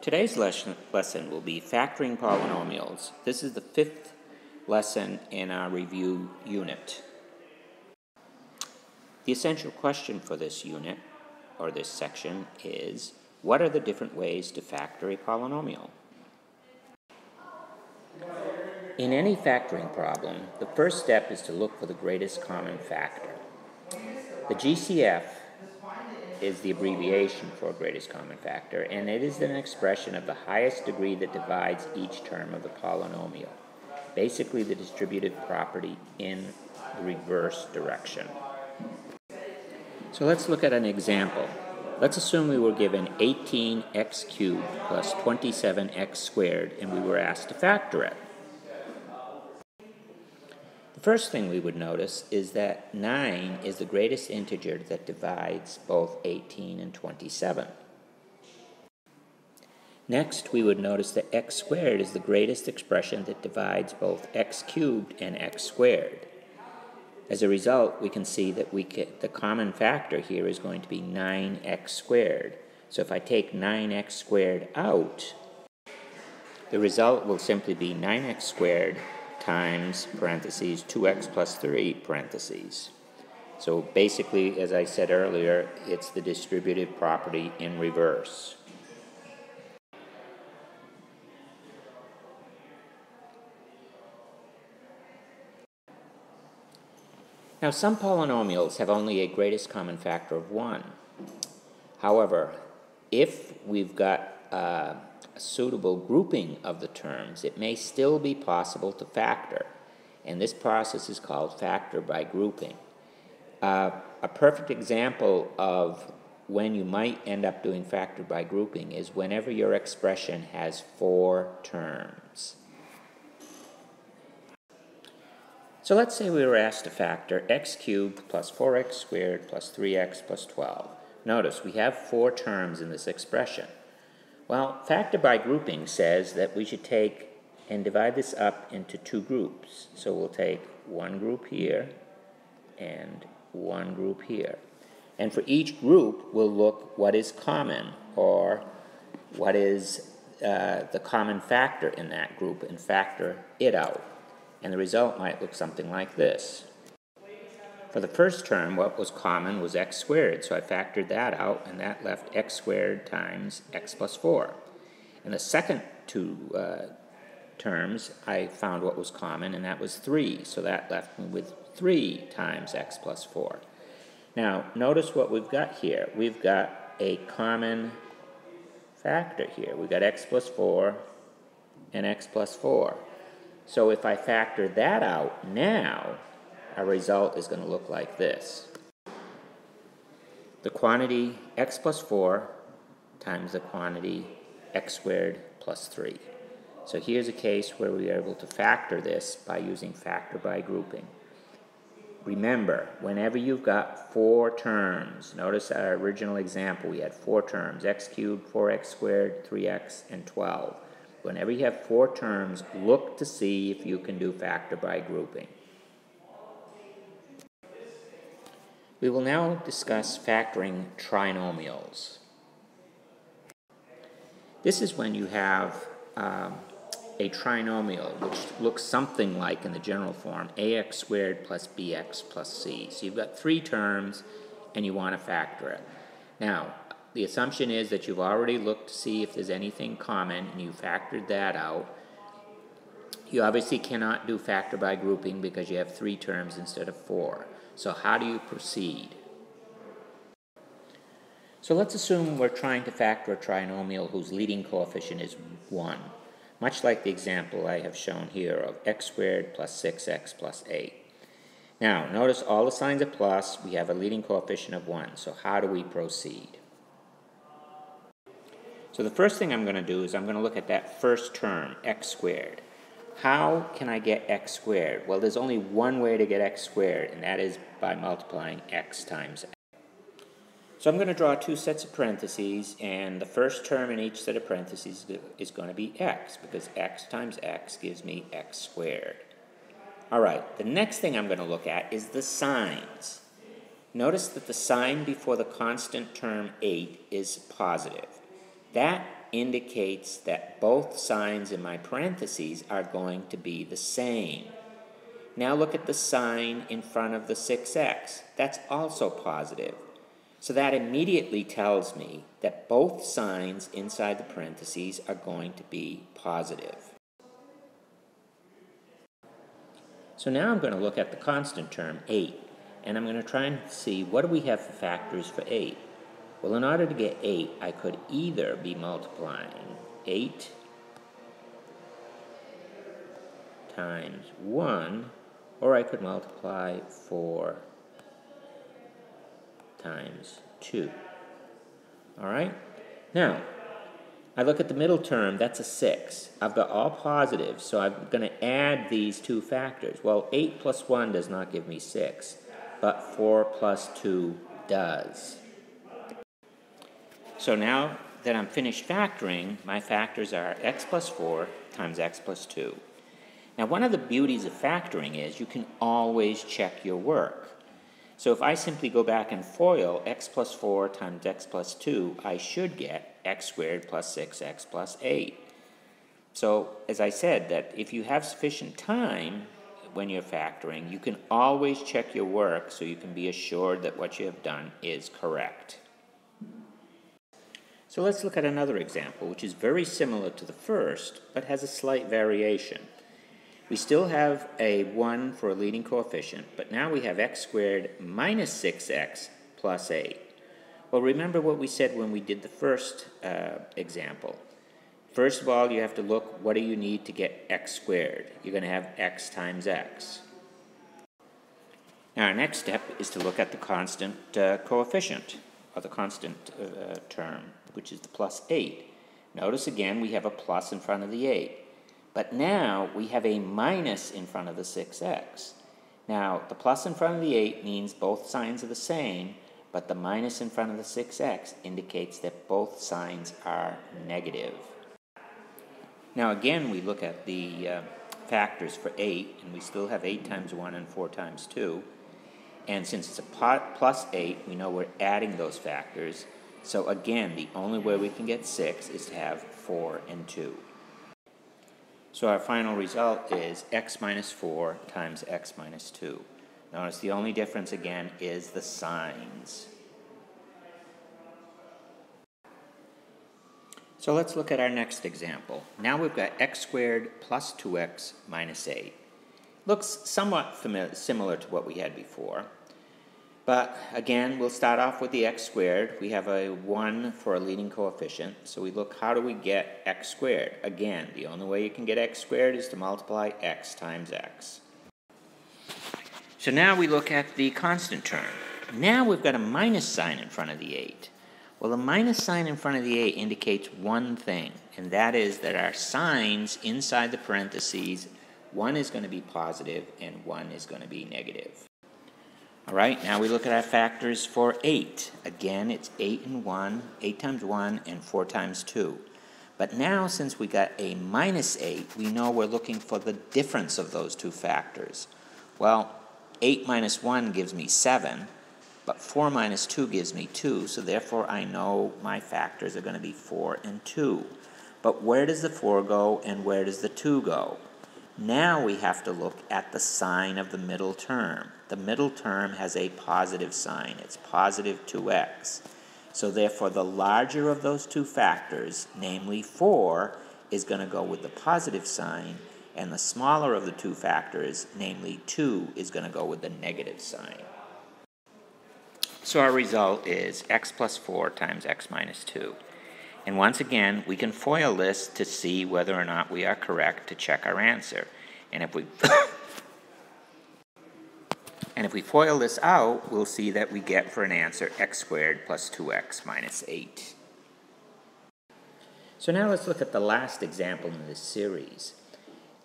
Today's lesson will be factoring polynomials. This is the 5th lesson in our review unit. The essential question for this unit, or this section, is what are the different ways to factor a polynomial? In any factoring problem, the first step is to look for the greatest common factor. The GCF is the abbreviation for greatest common factor, and it is an expression of the highest degree that divides each term of the polynomial, basically the distributive property in the reverse direction. So let's look at an example. Let's assume we were given 18x cubed plus 27x squared, and we were asked to factor it. The first thing we would notice is that 9 is the greatest integer that divides both 18 and 27. Next, we would notice that x squared is the greatest expression that divides both x cubed and x squared. As a result, we can see that the common factor here is going to be 9x squared. So if I take 9x squared out, the result will simply be 9x squared times, parentheses, 2x plus 3, parentheses. So basically, as I said earlier, it's the distributive property in reverse. Now, some polynomials have only a greatest common factor of 1. However, if we've got a suitable grouping of the terms, it may still be possible to factor, and this process is called factor by grouping. A perfect example of when you might end up doing factor by grouping is whenever your expression has 4 terms. So let's say we were asked to factor x cubed plus 4x squared plus 3x plus 12. Notice we have 4 terms in this expression. Well, factor by grouping says that we should take and divide this up into 2 groups. So we'll take one group here and one group here. And for each group, we'll look what is common, or what is the common factor in that group, and factor it out. And the result might look something like this. For the first term, what was common was x squared, so I factored that out, and that left x squared times x plus 4. In the second 2 terms, I found what was common, and that was 3, so that left me with 3 times x plus 4. Now, notice what we've got here. We've got a common factor here. We've got x plus 4 and x plus 4. So if I factor that out now, our result is going to look like this. The quantity x plus 4 times the quantity x squared plus 3. So here's a case where we are able to factor this by using factor by grouping. Remember, whenever you've got 4 terms, notice our original example, we had 4 terms, x cubed, 4x squared, 3x, and 12. Whenever you have 4 terms, look to see if you can do factor by grouping. We will now discuss factoring trinomials. This is when you have a trinomial which looks something like, in the general form, ax squared plus bx plus c. So you've got 3 terms and you want to factor it. Now, the assumption is that you've already looked to see if there's anything common and you factored that out. You obviously cannot do factor by grouping because you have 3 terms instead of 4. So how do you proceed? So let's assume we're trying to factor a trinomial whose leading coefficient is 1, much like the example I have shown here of x squared plus 6x plus 8. Now, notice all the signs are plus. We have a leading coefficient of 1. So how do we proceed? So the first thing I'm going to do is I'm going to look at that first term, x squared. How can I get x squared? Well, there's only one way to get x squared, and that is by multiplying x times x. So I'm going to draw 2 sets of parentheses, and the first term in each set of parentheses is going to be x, because x times x gives me x squared. All right, the next thing I'm going to look at is the signs. Notice that the sign before the constant term 8 is positive. That indicates that both signs in my parentheses are going to be the same. Now look at the sign in front of the 6x. That's also positive. So that immediately tells me that both signs inside the parentheses are going to be positive. So now I'm going to look at the constant term, 8, and I'm going to try and see what do we have for factors for 8. Well, in order to get 8, I could either be multiplying 8 times 1, or I could multiply 4 times 2. All right? Now, I look at the middle term, that's a 6. I've got all positives, so I'm going to add these two factors. Well, 8 plus 1 does not give me 6, but 4 plus 2 does. So now that I'm finished factoring, my factors are x plus 4 times x plus 2. Now, one of the beauties of factoring is you can always check your work. So if I simply go back and FOIL x plus 4 times x plus 2, I should get x squared plus 6x plus 8. So as I said, that if you have sufficient time when you're factoring, you can always check your work so you can be assured that what you have done is correct. So let's look at another example, which is very similar to the first, but has a slight variation. We still have a 1 for a leading coefficient, but now we have x squared minus 6x plus 8. Well, remember what we said when we did the first example. First of all, you have to look, what do you need to get x squared? You're going to have x times x. Now, our next step is to look at the constant coefficient, or the constant term, which is the plus 8. Notice again, we have a plus in front of the 8. But now we have a minus in front of the 6x. Now, the plus in front of the 8 means both signs are the same, but the minus in front of the 6x indicates that both signs are negative. Now again, we look at the factors for 8, and we still have 8 times 1 and 4 times 2. And since it's a plus 8, we know we're adding those factors. So again, the only way we can get 6 is to have 4 and 2. So our final result is x minus 4 times x minus 2. Notice the only difference again is the signs. So let's look at our next example. Now we've got x squared plus 2x minus 8. Looks somewhat similar to what we had before. But again, we'll start off with the x squared. We have a 1 for a leading coefficient. So we look, how do we get x squared? Again, the only way you can get x squared is to multiply x times x. So now we look at the constant term. Now we've got a minus sign in front of the 8. Well, the minus sign in front of the 8 indicates one thing, and that is that our signs inside the parentheses, one is going to be positive and one is going to be negative. All right, now we look at our factors for 8. Again, it's 8 and 1, 8 times 1, and 4 times 2. But now, since we got a minus 8, we know we're looking for the difference of those two factors. Well, 8 minus 1 gives me 7, but 4 minus 2 gives me 2, so therefore I know my factors are going to be 4 and 2. But where does the 4 go and where does the 2 go? Now we have to look at the sign of the middle term. The middle term has a positive sign. It's positive 2x. So therefore, the larger of those two factors, namely 4, is going to go with the positive sign, and the smaller of the two factors, namely 2, is going to go with the negative sign. So our result is x plus 4 times x minus 2. And once again, we can FOIL this to see whether or not we are correct to check our answer. And if we FOIL this out, we'll see that we get for an answer x squared plus 2x minus 8. So now let's look at the last example in this series.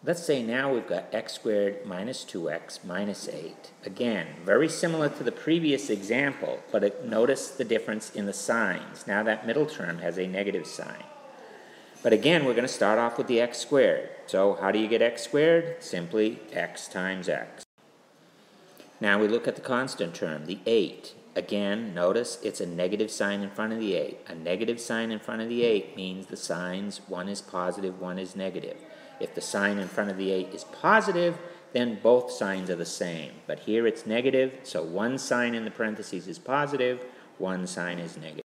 Let's say now we've got x squared minus 2x minus 8. Again, very similar to the previous example, but notice the difference in the signs. Now that middle term has a negative sign. But again, we're going to start off with the x squared. So how do you get x squared? Simply x times x. Now we look at the constant term, the 8. Again, notice it's a negative sign in front of the 8. A negative sign in front of the 8 means the signs, one is positive, one is negative. If the sign in front of the 8 is positive, then both signs are the same. But here it's negative, so one sign in the parentheses is positive, one sign is negative.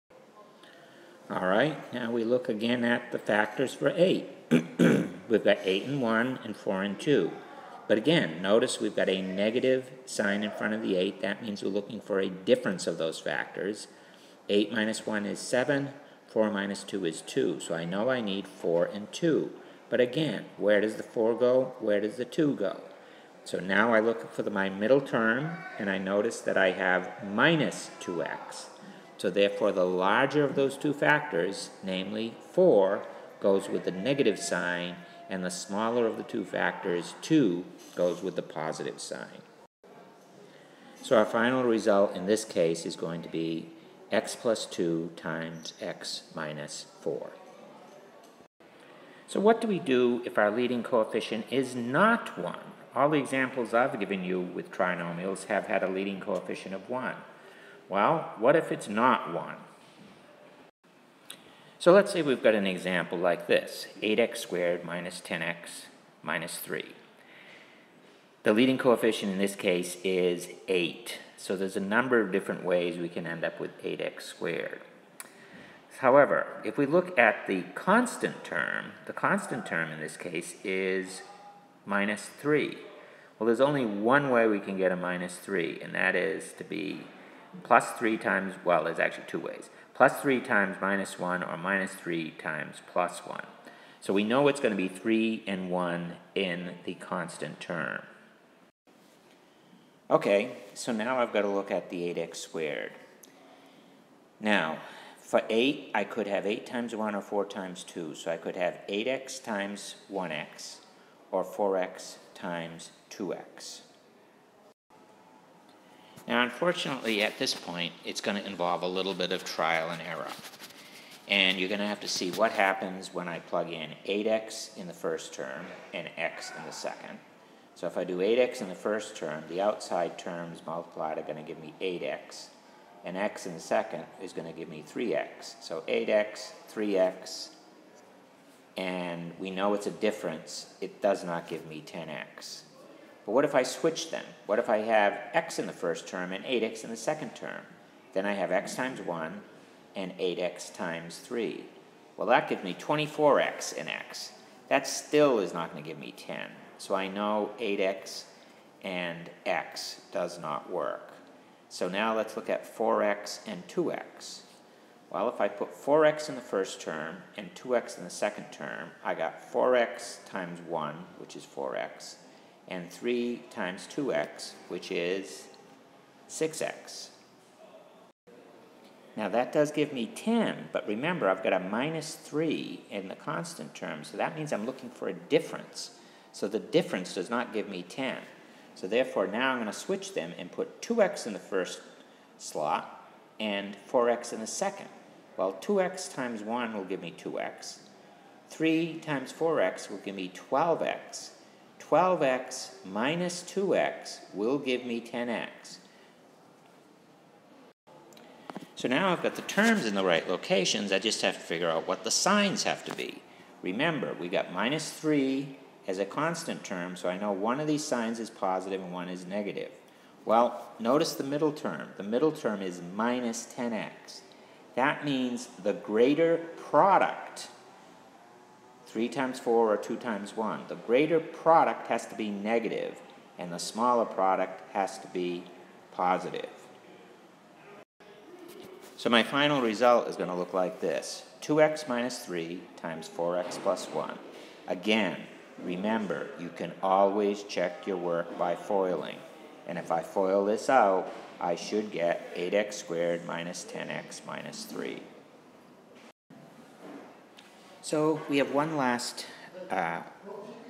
All right, now we look again at the factors for 8. We've got 8 and 1 and 4 and 2. But again, notice we've got a negative sign in front of the 8. That means we're looking for a difference of those factors. 8 minus 1 is 7. 4 minus 2 is 2. So I know I need 4 and 2. But again, where does the 4 go? Where does the 2 go? So now I look for my middle term, and I notice that I have minus 2x. So therefore, the larger of those two factors, namely 4, goes with the negative sign, and the smaller of the two factors, 2, goes with the positive sign. So our final result in this case is going to be x plus 2 times x minus 4. So what do we do if our leading coefficient is not 1? All the examples I've given you with trinomials have had a leading coefficient of 1. Well, what if it's not 1? So let's say we've got an example like this, 8x squared minus 10x minus 3. The leading coefficient in this case is 8. So there's a number of different ways we can end up with 8x squared. However, if we look at the constant term in this case is minus 3. Well, there's only one way we can get a minus 3, and that is to be plus 3 times, well, there's actually two ways. Plus 3 times minus 1 or minus 3 times plus 1. So we know it's going to be 3 and 1 in the constant term. Okay, so now I've got to look at the 8x squared. Now, for 8, I could have 8 times 1 or 4 times 2. So I could have 8x times 1x or 4x times 2x. Now, unfortunately, at this point, it's going to involve a little bit of trial and error. And you're going to have to see what happens when I plug in 8x in the first term and x in the second. So if I do 8x in the first term, the outside terms multiplied are going to give me 8x. And x in the second is going to give me 3x. So 8x, 3x, and we know it's a difference. It does not give me 10x. But what if I switch them? What if I have x in the first term and 8x in the second term? Then I have x times 1 and 8x times 3. Well, that gives me 24x in x. That still is not going to give me 10. So I know 8x and x does not work. So now let's look at 4x and 2x. Well, if I put 4x in the first term and 2x in the second term, I got 4x times 1, which is 4x, and 3 times 2x, which is 6x. Now that does give me 10, but remember I've got a minus 3 in the constant term, so that means I'm looking for a difference. So the difference does not give me 10. So therefore now I'm going to switch them and put 2x in the first slot and 4x in the second. Well, 2x times 1 will give me 2x. 3 times 4x will give me 12x. 12x minus 2x will give me 10x. So now I've got the terms in the right locations. I just have to figure out what the signs have to be. Remember, we got minus 3 as a constant term, so I know one of these signs is positive and one is negative. Well, notice the middle term. The middle term is minus 10x. That means the greater product, 3 times 4 or 2 times 1, the greater product has to be negative, and the smaller product has to be positive. So my final result is going to look like this. 2x minus 3 times 4x plus 1. Again, remember, you can always check your work by foiling. And if I FOIL this out, I should get 8x squared minus 10x minus 3. So we have one last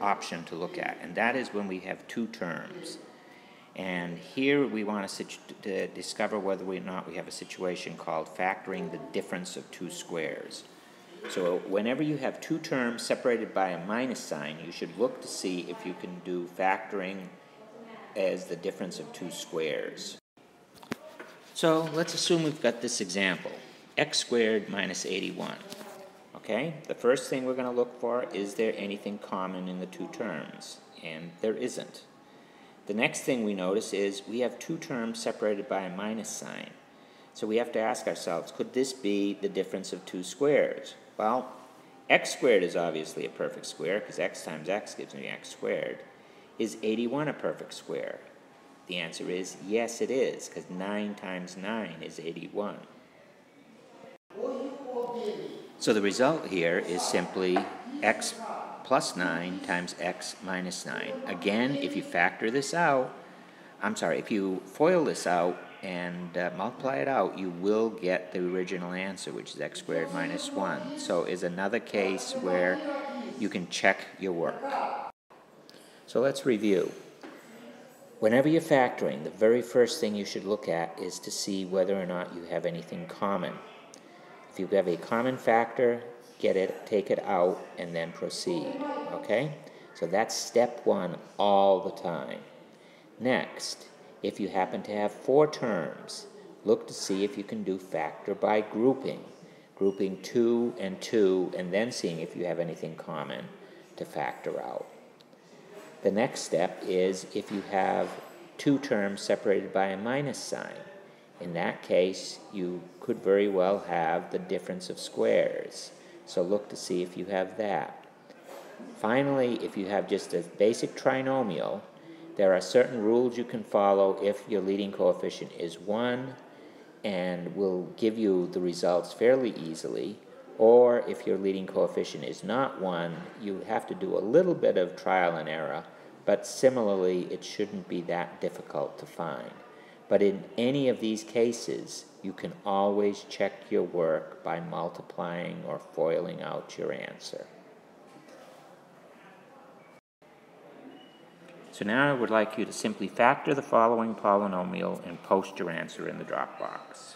option to look at, and that is when we have two terms. And here we want to discover whether or not we have a situation called factoring the difference of two squares. So whenever you have two terms separated by a minus sign, you should look to see if you can do factoring as the difference of two squares. So let's assume we've got this example, x squared minus 81. Okay, the first thing we're going to look for, is there anything common in the two terms? And there isn't. The next thing we notice is we have two terms separated by a minus sign. So we have to ask ourselves, could this be the difference of two squares? Well, x squared is obviously a perfect square, because x times x gives me x squared. Is 81 a perfect square? The answer is yes, it is, because 9 times 9 is 81. So the result here is simply x plus 9 times x minus 9. Again, if you factor this out, if you FOIL this out and multiply it out, you will get the original answer, which is x squared minus 1. So is another case where you can check your work. So let's review. Whenever you're factoring, the very first thing you should look at is to see whether or not you have anything common. If you have a common factor, take it out, and then proceed. Okay? So that's step one all the time. Next, if you happen to have 4 terms, look to see if you can do factor by grouping. Grouping 2 and 2, and then seeing if you have anything common to factor out. The next step is if you have 2 terms separated by a minus sign. In that case, you could very well have the difference of squares. So look to see if you have that. Finally, if you have just a basic trinomial, there are certain rules you can follow if your leading coefficient is 1 and will give you the results fairly easily. Or if your leading coefficient is not 1, you have to do a little bit of trial and error, but similarly, it shouldn't be that difficult to find. But in any of these cases, you can always check your work by multiplying or FOILing out your answer. So now I would like you to simply factor the following polynomial and post your answer in the drop box.